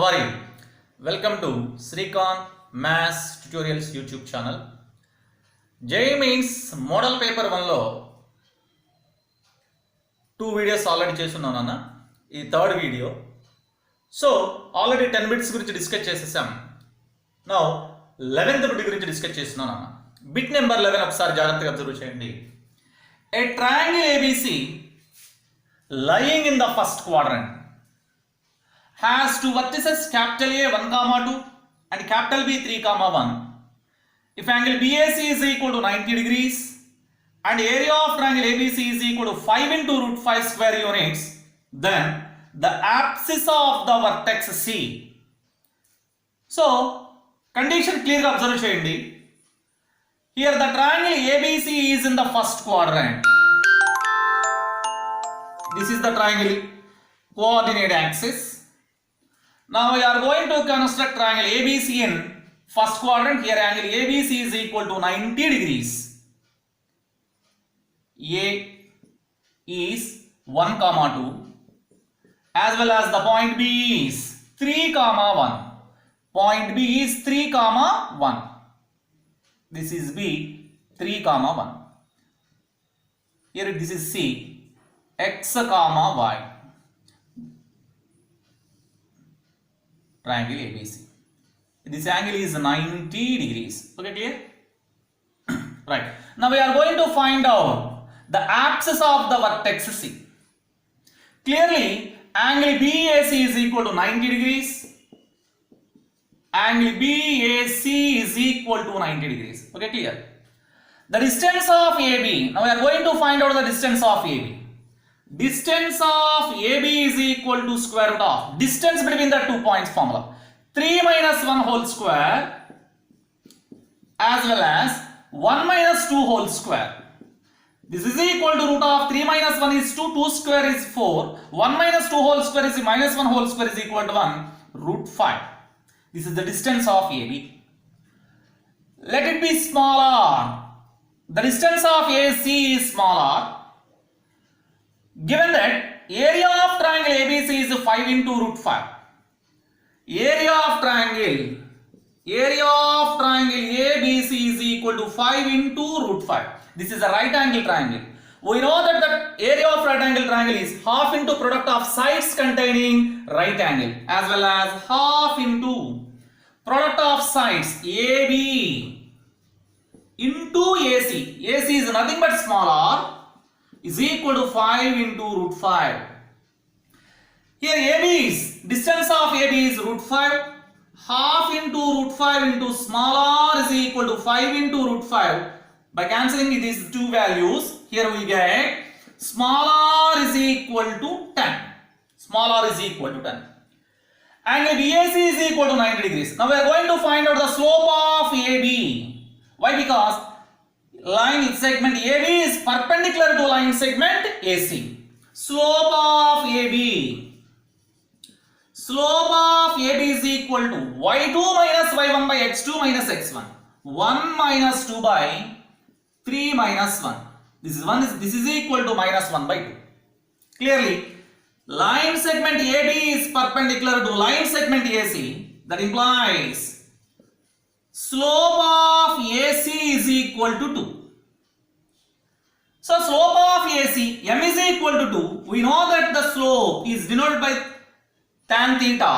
How are you? Welcome to Srikanth Maths Tutorials YouTube channel. JEE Mains Model Paper 1 లో 2 videos already చేస్తున్నాను అన్న. ఈ third video. So already 10 bits గురించి discuss చేసేసాం. Now 11th bit గురించి discuss చేస్తున్నాను అన్న. బిట్ నెంబర్ 11 ఒకసారి జాగ్రత్తగా అబ్జర్వ్ చేయండి. A triangle ABC lying in the first quadrant has two vertices capital A 1, 2 and capital B 3, 1. If angle BAC is equal to 90 degrees and area of triangle ABC is equal to 5 into root 5 square units, then the abscissa of the vertex C. So, condition clear observe cheyandi. Here the triangle ABC is in the first quadrant. This is the triangle coordinate axis. Now we are going to construct triangle ABC in first quadrant. Here angle ABC is equal to 90 degrees. A is 1, 2 as well as the point B is 3, 1. Point B is 3, 1. This is B 3, 1. Here this is C X, Y. Triangle ABC. This angle is 90 degrees. Okay, clear? Right. Now we are going to find out the abscissa of the vertex C. Clearly, angle BAC is equal to 90 degrees. Angle BAC is equal to 90 degrees. Okay, clear? The distance of AB. Now we are going to find out the distance of AB. Distance of AB is equal to square root of distance between the 2 points formula 3 minus 1 whole square as well as 1 minus 2 whole square. This is equal to root of 3 minus 1 is 2, 2 square is 4, 1 minus 2 whole square is minus 1 whole square is equal to 1, root 5. This is the distance of AB. Let it be smaller. The distance of AC is smaller. Given that area of triangle ABC is 5 into root 5. Area of triangle ABC is equal to 5 into root 5. This is a right angle triangle. We know that the area of right angle triangle is half into product of sides containing right angle as well as half into product of sides AB into AC. AC is nothing but small r is equal to 5 into root 5. Here AB is, distance of AB is root 5, half into root 5 into small r is equal to 5 into root 5. By cancelling these two values, here we get small r is equal to 10. Small r is equal to 10. Angle BAC is equal to 90 degrees. Now we are going to find out the slope of AB. Why? Because line segment AB is perpendicular to line segment AC. Slope of AB is equal to y2 minus y1 by x2 minus x1. 1 minus 2 by 3 minus 1. This is equal to minus 1 by 2. Clearly, line segment AB is perpendicular to line segment AC. That implies slope of AC is equal to 2. So slope of AC, m is equal to 2. We know that the slope is denoted by tan theta.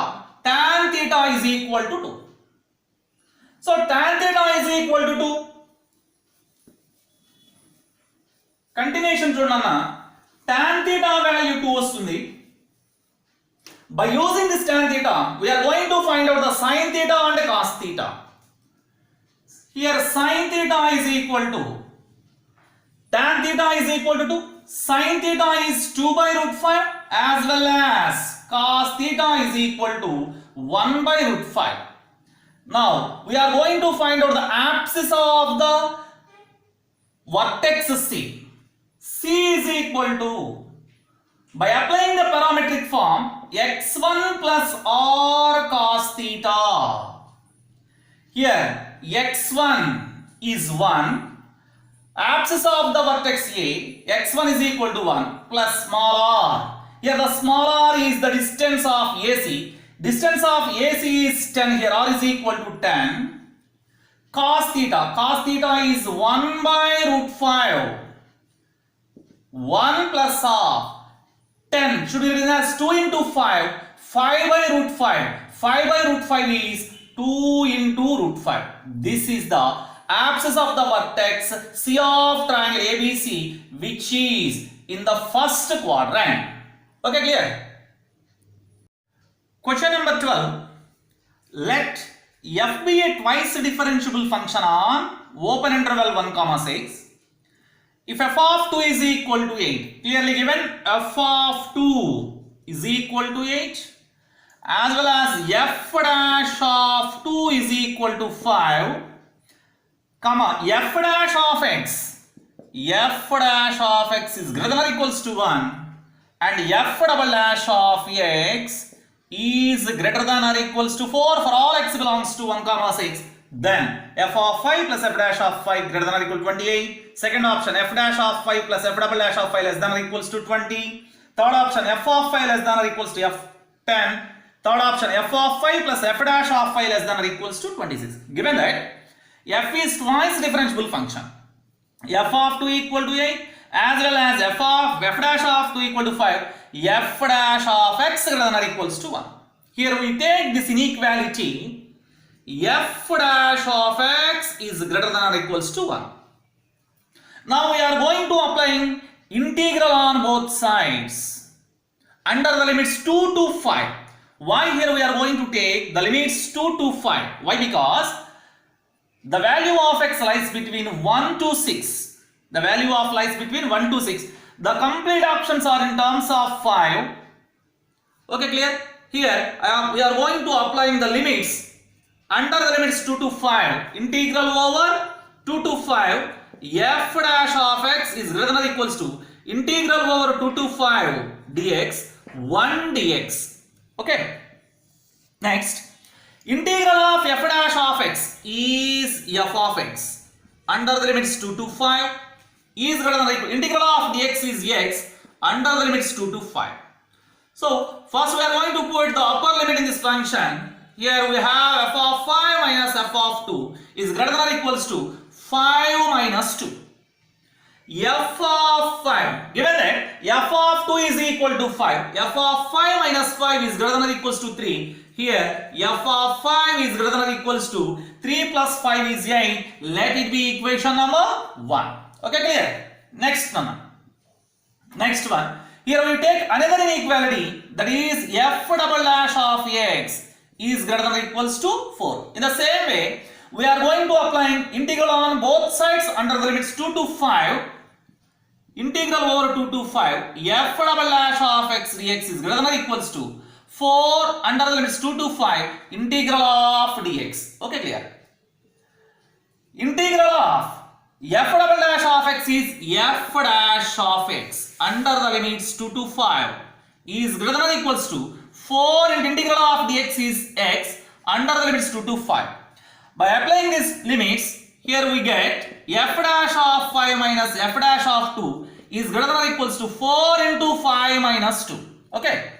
Tan theta is equal to 2. So tan theta is equal to 2. Continuation చూడన్నా, tan theta value 2 వస్తుంది. By using this tan theta, we are going to find out the sin theta and cos theta. Here sin theta is equal to tan theta is equal to 2. Sin theta is 2 by root 5 as well as cos theta is equal to 1 by root 5. Now we are going to find out the abscissa of the vertex C. C is equal to, by applying the parametric form, x1 plus r cos theta. Here x1 is 1. Abscissa of the vertex A, x1 is equal to 1 plus small r. Here the small r is the distance of AC. Distance of AC is 10 here. R is equal to 10. Cos theta is 1 by root 5. 1 plus half 10 should be written as 2 into 5. 5 by root 5. 5 by root 5 is 2 into root 5. This is the axis of the vertex C of triangle ABC, which is in the first quadrant. Okay, clear? Question number 12. Let f be a twice differentiable function on open interval 1 comma 6. If f of 2 is equal to 8, clearly given f of 2 is equal to 8, as well as f dash of 2 is equal to 5, comma f dash of x is greater than or equals to 1, and f double dash of x is greater than or equals to 4 for all x belongs to 1 comma 6, then f of 5 plus f dash of 5 greater than or equal to 28. Second option, f dash of 5 plus f double dash of 5 less than or equals to 20. Third option, f of 5 less than or equals to f 10. Third option, f of 5 plus f dash of 5 less than or equals to 26. Given that f is twice differentiable function, f of 2 equal to 8 as well as f dash of 2 equal to 5, f dash of x greater than or equals to 1. Here we take this inequality, f dash of x is greater than or equals to 1. Now we are going to applying integral on both sides under the limits 2 to 5. Why here we are going to take the limits 2 to 5? Why? Because the value of x lies between 1 to 6. The value of lies between 1 to 6. The complete options are in terms of 5. Okay, clear? Here we are going to applying the limits under the limits 2 to 5. Integral over 2 to 5. F dash of x is greater than or equals to integral over 2 to 5 dx 1 dx. Okay. Next, integral of f dash of x is f of x under the limits 2 to 5 is greater than or equal. Integral of dx is x under the limits 2 to 5. So first we are going to put the upper limit in this function. Here we have f of 5 minus f of 2 is greater than or equals to 5 minus 2. F of 5, given that f of 2 is equal to 5, f of 5 minus 5 is greater than or equals to 3. Here f of 5 is greater than or equals to 3 plus 5 is 8. Let it be equation number 1. Okay, clear? Next one. Here we take another inequality, that is f double dash of x is greater than or equals to 4. In the same way, we are going to apply integral on both sides under the limits 2 to 5. Integral over 2 to 5, f double dash of x dx is greater than or equals to 4 under the limits 2 to 5 integral of dx. Okay, clear? Integral of f double dash of x is f dash of x under the limits 2 to 5 is greater than or equals to 4 into integral of dx is x under the limits 2 to 5. By applying these limits, here we get f dash of 5 minus f dash of 2 is greater than or equals to 4 into 5 minus 2. Okay.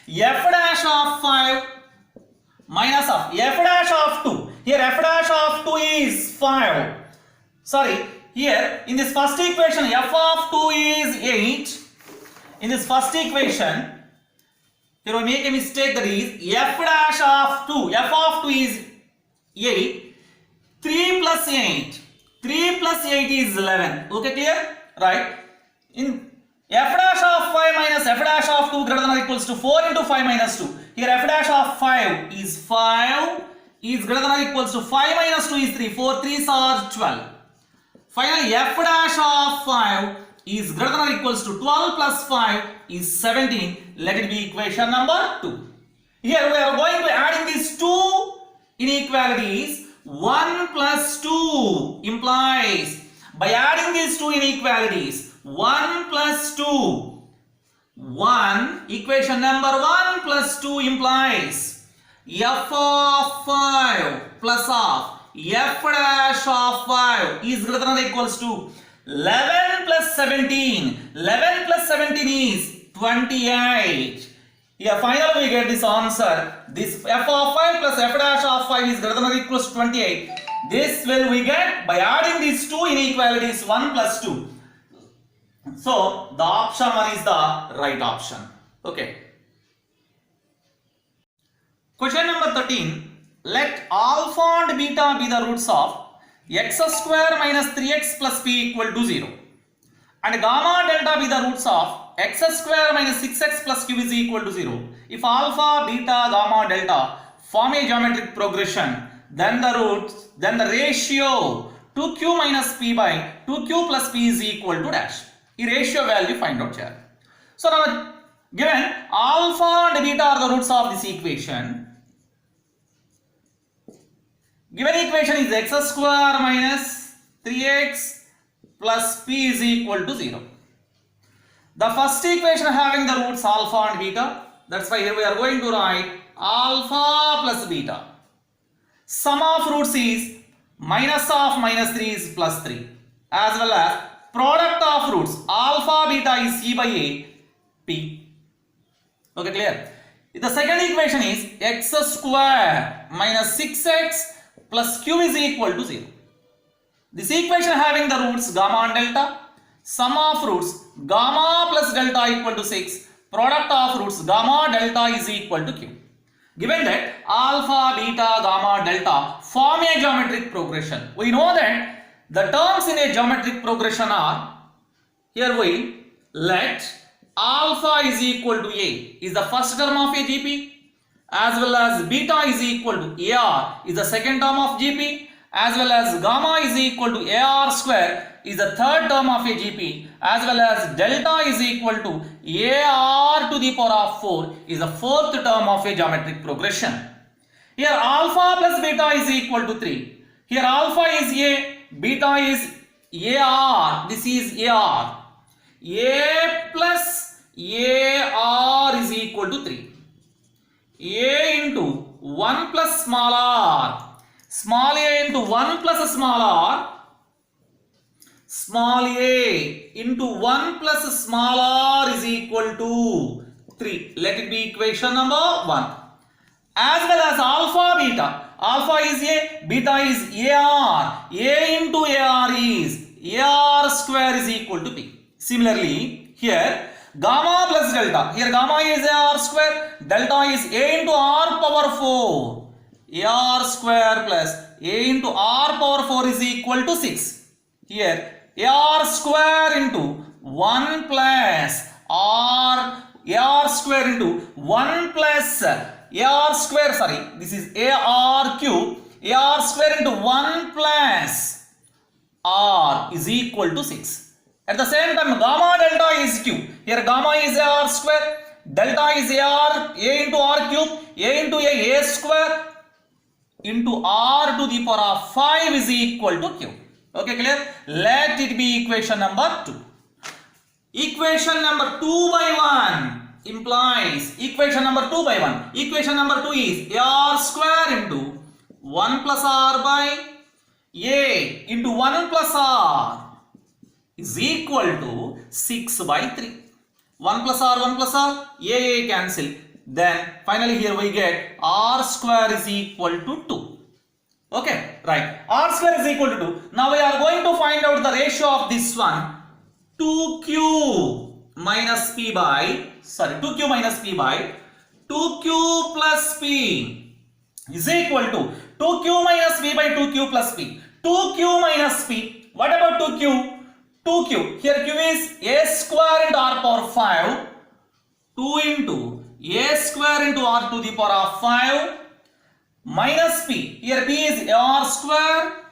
F dash of 5 minus of f dash of 2. Here f dash of 2 is 5. Sorry, here in this first equation f of 2 is 8. In this first equation, here we make a mistake, that is f dash of 2. F of 2 is 8. 3 plus 8. 3 plus 8 is 11. Okay, clear? Right. In f dash of 5 minus f dash of 2 greater than or equals to 4 into 5 minus 2. Here f dash of 5 is 5 is greater than or equals to 5 minus 2 is 3. 4 3s are 12. Finally, f dash of 5 is greater than or equals to 12 plus 5 is 17. Let it be equation number 2. Here we are going to add in these two inequalities. 1 plus 2 implies, by adding these two inequalities, 1 plus 2, 1, equation number 1 plus 2 implies f of 5 plus of f dash of 5 is greater than or equals to 11 plus 17. 11 plus 17 is 28. Here finally we get this answer. This f of 5 plus f dash of 5 is greater than or equals to 28. This will we get by adding these two inequalities 1 plus 2. So the option 1 is the right option. Okay. Question number 13. Let alpha and beta be the roots of x square minus 3x plus p equal to 0. And gamma delta be the roots of x square minus 6x plus q is equal to 0. If alpha, beta, gamma, delta form a geometric progression, then the ratio 2q minus p by 2q plus p is equal to dash. ఈ ratio value find out here. So now given alpha and beta are the roots of this equation. Given equation is x square minus 3x plus p is equal to 0. The first equation having the roots alpha and beta, that's why here we are going to write alpha plus beta. Sum of roots is minus of minus 3 is plus 3, as well as product of roots alpha beta is c by a p. Okay, clear? The second equation is x square minus 6x plus q is equal to 0. This equation having the roots gamma and delta, sum of roots gamma plus delta equal to 6, product of roots gamma delta is equal to q. Given that alpha, beta, gamma, delta form a geometric progression, we know that the terms in a geometric progression are, here we let alpha is equal to a is the first term of a GP, as well as beta is equal to AR is the second term of GP, as well as gamma is equal to AR square is the third term of a GP, as well as delta is equal to AR to the power of 4 is the fourth term of a geometric progression. Here alpha plus beta is equal to 3. Here alpha is A, beta is AR, this is AR. A plus AR is equal to 3. A into 1 plus small r, small a into 1 plus small r, small a into 1 plus small r is equal to 3. Let it be equation number 1. As well as alpha, beta. Alpha is a, beta is AR. A into AR is AR square is equal to p. Similarly, here gamma plus delta. Here gamma is AR square, delta is A into R power 4. AR square plus A into R power 4 is equal to 6. Here AR square into 1 plus AR square into 1 plus AR square, sorry, this is AR cube, AR square into 1 plus R is equal to 6. At the same time, gamma delta is Q. Here gamma is AR square, delta is A into R cube, A into A square into R to the power of 5 is equal to Q. Okay, clear? Let it be equation number 2. Equation number 2 by 1 implies equation number 2 by 1. Equation number 2 is AR square into 1 plus R by A into 1 plus R is equal to 6 by 3. 1 plus R, A cancel. Then finally here we get R square is equal to 2. Okay, right. R square is equal to 2. Now we are going to find out the ratio of this one. 2q minus p by 2q plus p is equal to 2q minus p by 2q plus p. 2q minus p. What about 2q? 2q. Here q is a square into r power 5. 2 into a square into r to the power of 5 minus p. Here p is r square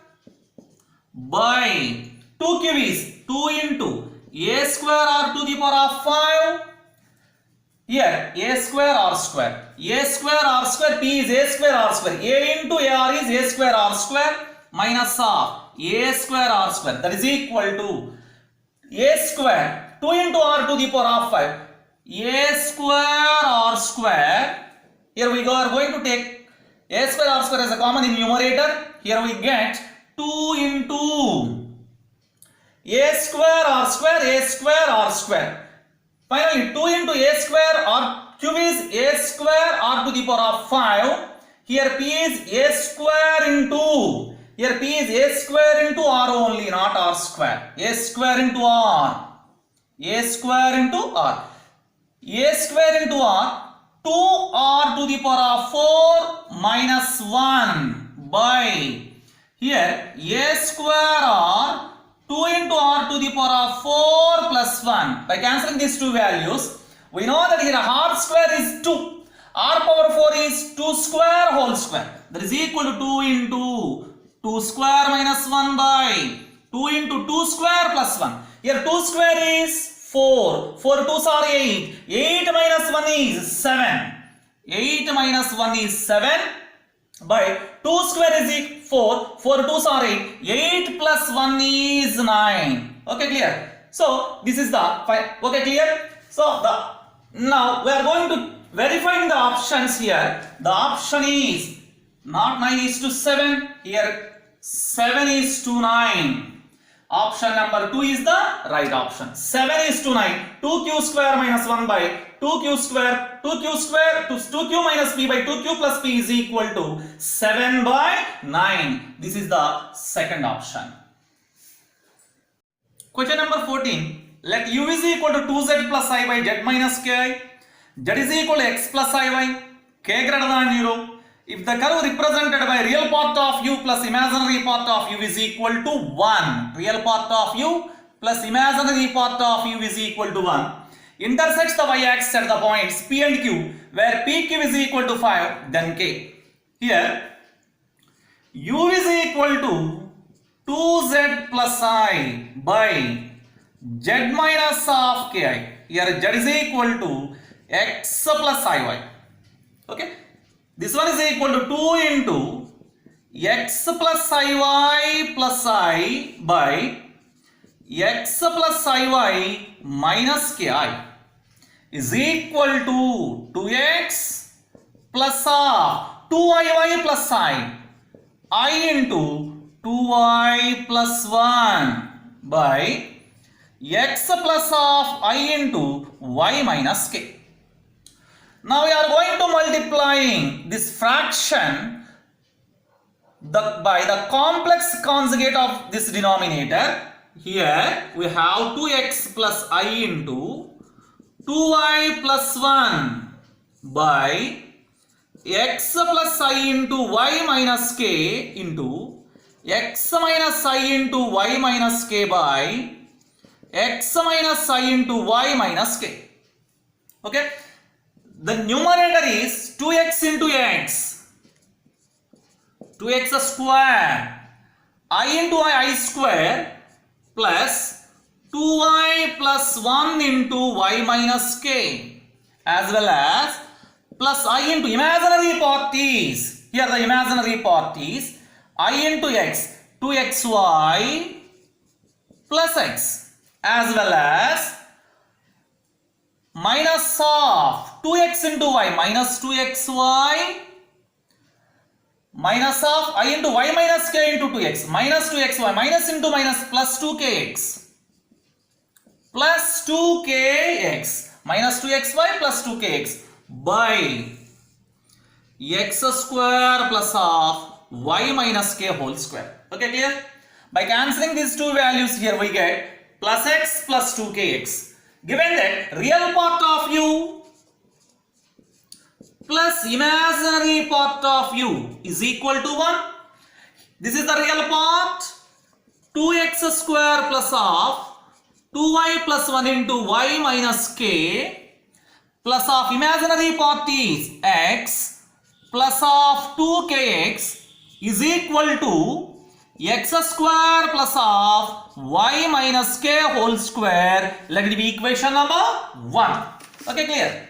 by 2q is 2 into a square r to the power of 5. Here a square r square. A square r square, p is a square r square. A into ar is a square r square minus of a square r square. That is equal to a square 2 into r to the power of 5. A square r square. Here we are going to take a square r square as a common in numerator. Here we get 2 into a square r square, a square r square. Finally 2 into a square r q is a square r to the power of 5. Here p is a square into, here p is a square into r only, not r square. A square into r, a square into r, a square into r, 2r to the power of 4 minus 1 by, here a square r 2 into r to the power of 4 plus 1. By cancelling these two values, we know that here r square is 2, r power 4 is 2 square whole square. That is equal to 2 into 2 square minus 1 by 2 into 2 square plus 1. Here 2 square is 4, 4 2s are 8, 8 minus 1 is 7, 8 minus 1 is 7 by 2 square is 4, 4 2s are 8, 8 plus 1 is 9. Okay, clear? So this is the, okay, clear? So now we are going to verifying the options here. The option is not 9 is to 7, here 7 is to 9. Option number 2 is the right option. 7 is to 9. 2q square minus 1 by 2q square, 2q square to 2q minus p by 2q plus p is equal to 7 by 9. This is the second option. Question number 14. Let u is equal to 2z plus I by z minus ki. Z is equal to x plus iy. K greater than 0. If the curve represented by real part of u plus imaginary part of u is equal to 1, real part of u plus imaginary part of u is equal to 1, intersects the y-axis at the points p and q, where pq is equal to 5, then k. Here, u is equal to 2z plus I by z minus of ki. Here, z is equal to x plus iy. Okay. This one is equal to 2 into x plus iy plus I by x plus iy minus ki is equal to 2x plus 2iy plus I into 2y plus 1 by x plus of I into y minus k. Now we are going to multiplying this fraction by the complex conjugate of this denominator. Here we have 2x plus I into 2y plus 1 by x plus I into y minus k into x minus I into y minus k by x minus I into y minus k. Okay. The numerator is 2x into x, 2x square, I into I square plus 2y plus 1 into y minus k, as well as plus I into imaginary part is, here the imaginary part is I into x, 2xy plus x, as well as minus of 2x into y minus 2xy minus of I into y minus k into 2x minus 2xy minus into minus plus 2kx plus 2kx minus 2xy plus 2kx by x square plus of y minus k whole square. Okay, clear? By cancelling these two values here we get plus x plus 2kx. Given that real part of u plus imaginary part of u is equal to 1. This is the real part. 2x square plus of 2y plus 1 into y minus k plus of imaginary part is x plus of 2kx is equal to x square plus of y minus k whole square. Let it be equation number 1. Okay, clear?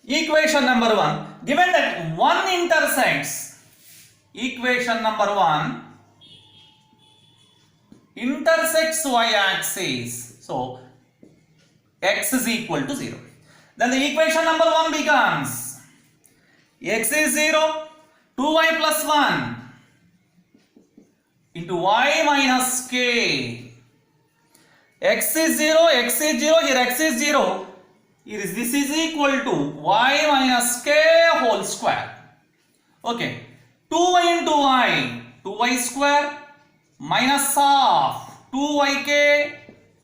Equation number 1. Given that 1 intersects, equation number 1 intersects y-axis. So, x is equal to 0. Then the equation number 1 becomes x is 0, 2y plus 1 into into y minus k. X is 0, x is 0, here x is 0. This is equal to y minus k whole square. Okay, 2y into y, 2y square minus half 2yk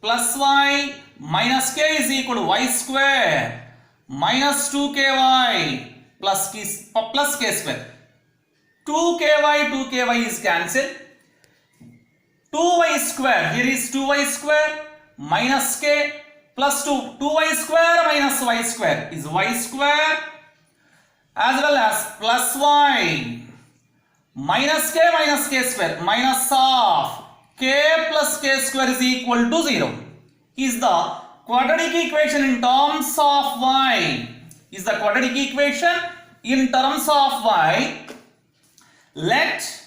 plus y minus k is equal to y square minus 2ky plus k square. 2ky is cancelled. 2y square, here is 2y square minus k plus 2y square minus y square is y square, as well as plus y minus k square minus half k plus k square is equal to 0 is the quadratic equation in terms of y. Is the quadratic equation in terms of y. Let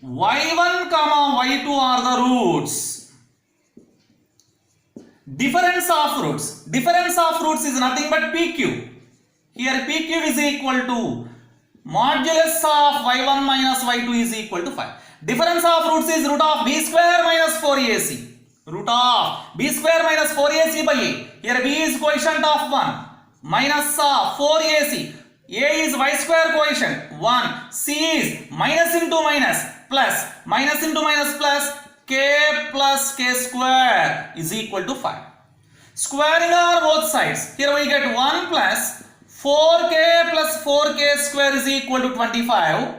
y1 comma y2 are the roots. Difference of roots. Difference of roots is nothing but pq. Here pq is equal to modulus of y1 minus y2 is equal to 5. Difference of roots is root of b square minus 4ac. Root of b square minus 4ac by a. Here b is quotient of 1 minus 4ac. A is y square quotient 1. C is minus into minus plus minus into minus plus k plus k square is equal to 5. Squaring are both sides. Here we get 1 plus 4k plus 4k square is equal to 25.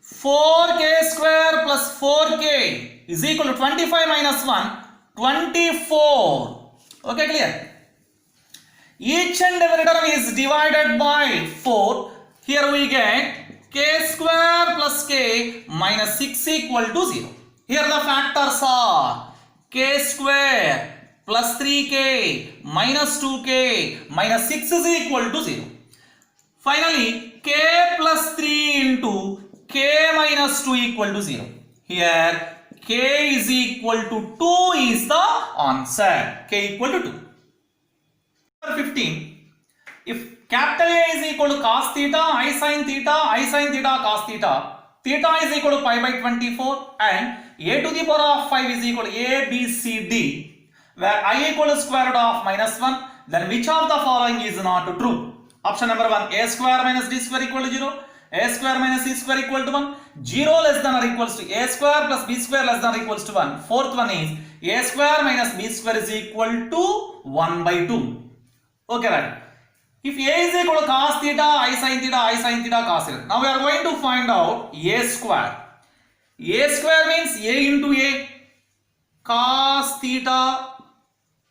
4k square plus 4k is equal to 25 minus 1, 24. Okay, clear? Each and every term is divided by 4. Here we get k square plus k minus 6 equal to 0. Here the factors are k square plus 3k minus 2k minus 6 is equal to 0. Finally, k plus 3 into k minus 2 equal to 0. Here k is equal to 2 is the answer. K equal to 2. Number 15. If capital A is equal to cos theta, I sin theta cos theta, theta is equal to pi by 24 and a to the power of 5 is equal to a, b, c, d, where I equal to square root of minus 1, then which of the following is not true? Option number 1, a square minus d square equal to 0, a square minus c square equal to 1, 0 less than or equals to a square plus b square less than or equals to 1. Fourth one is a square minus b square is equal to 1 by 2. Okay, right. If a is equal to cos theta, I sin theta, cos theta. Now we are going to find out a square. A square means a into a, cos theta,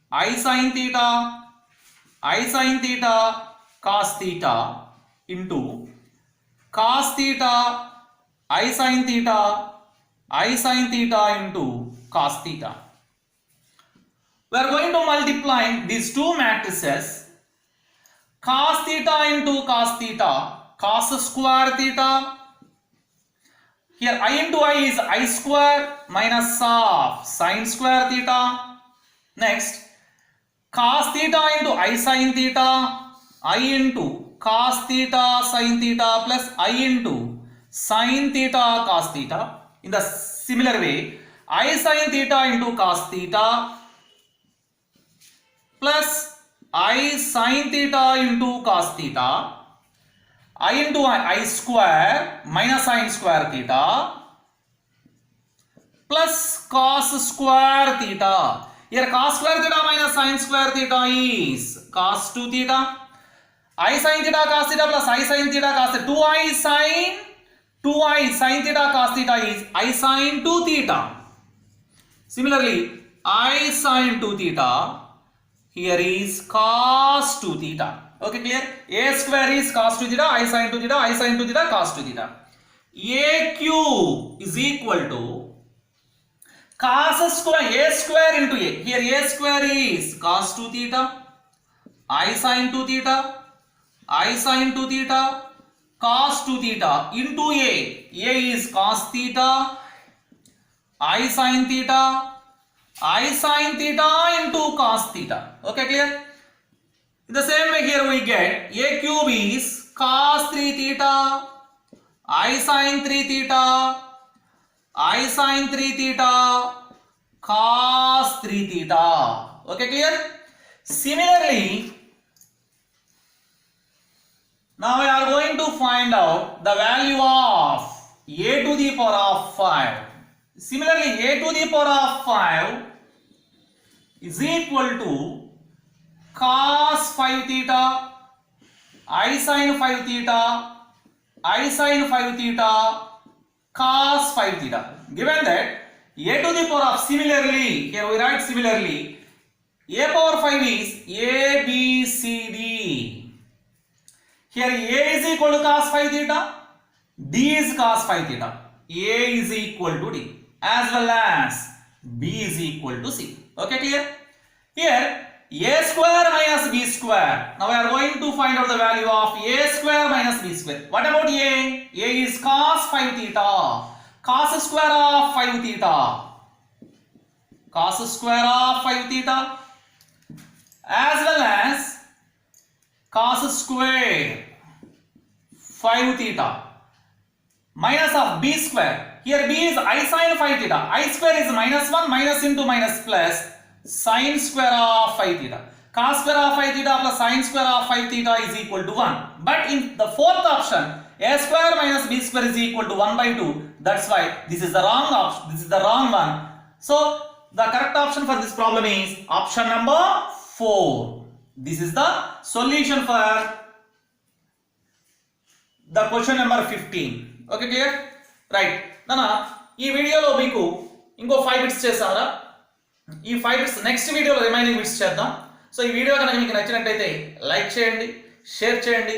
I sin theta, cos theta into cos theta, I sin theta into cos theta. We are going to multiply these two matrices. Cos theta into cos theta, cos square theta. Here I into I is I square minus half sin square theta. Next, cos theta into I sin theta, I into cos theta sin theta plus I into sin theta cos theta. In the similar way, I sin theta into cos theta plus I sin theta into cos theta, I into I square minus sin square theta plus cos square theta. Here cos square theta minus sin square theta is cos 2 theta. I sin theta cos theta plus I sin theta cos theta. 2I sin theta cos theta is I sin 2 theta. Similarly, I sin 2 theta. Here is cos 2 theta. Okay, clear? A square is cos 2 theta, I sin 2 theta, I sin 2 theta, cos 2 theta. AQ is equal to cos square, A square into A. Here A square is cos 2 theta, I sin 2 theta, I sin 2 theta, cos 2 theta into A. A is cos theta, I sin theta, I sin theta into cos theta. Okay, clear? In the same way, here we get A cube is cos 3 theta, I sin 3 theta, I sin 3 theta cos 3 theta. Okay, clear? Similarly, now we are going to find out the value of a to the power of 5. Similarly, a to the power of 5 is equal to cos 5 theta, I sin 5 theta, I sin 5 theta, cos 5 theta. Given that a to the power of, similarly, here we write similarly, a power 5 is a, b, c, d. Here a is equal to cos 5 theta, d is cos 5 theta, a is equal to d, as well as b is equal to c. Okay, clear? Here a square minus b square. Now we are going to find out the value of a square minus b square. What about a? A is cos 5 theta, cos square of 5 theta, cos square of 5 theta, as well as cos square 5 theta minus of b square. Here b is I sin 5 theta. I square is minus 1, minus into minus plus sin square of 5 theta. Cos square of 5 theta plus sin square of 5 theta is equal to 1. But in the fourth option, a square minus b square is equal to 1 by 2. That's why this is the wrong option. This is the wrong one. So the correct option for this problem is option number 4. This is the solution for the question number 15. Okay, clear? Right. Nana, ఈ వీడియోలో మీకు ఇంకో 5 bits చేసామరా. ఈ 5 bits next వీడియోలో remaining bits చేద్దాం. So ఈ video కనుక మీకు నచ్చినట్లయితే లైక్ చేయండి, షేర్ చేయండి,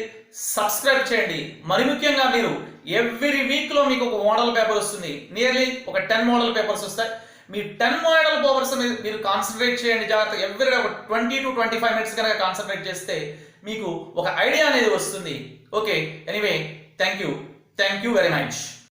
సబ్స్క్రైబ్ చేయండి. మరి ముఖ్యంగా మీరు ఎవ్రీ వీక్లో మీకు ఒక మోడల్ పేపర్ వస్తుంది. నియర్లీ ఒక 10 మోడల్ పేపర్స్ వస్తాయి. మీ 10 మోడల్ పేపర్స్ మీరు కాన్సన్ట్రేట్ చేయండి జాగ్రత్తగా. ఎవ్రీ ఒక 20 to 25 మినిట్స్ కనుక కాన్సన్ట్రేట్ చేస్తే మీకు ఒక ఐడియా అనేది వస్తుంది. Okay, anyway, thank you very much.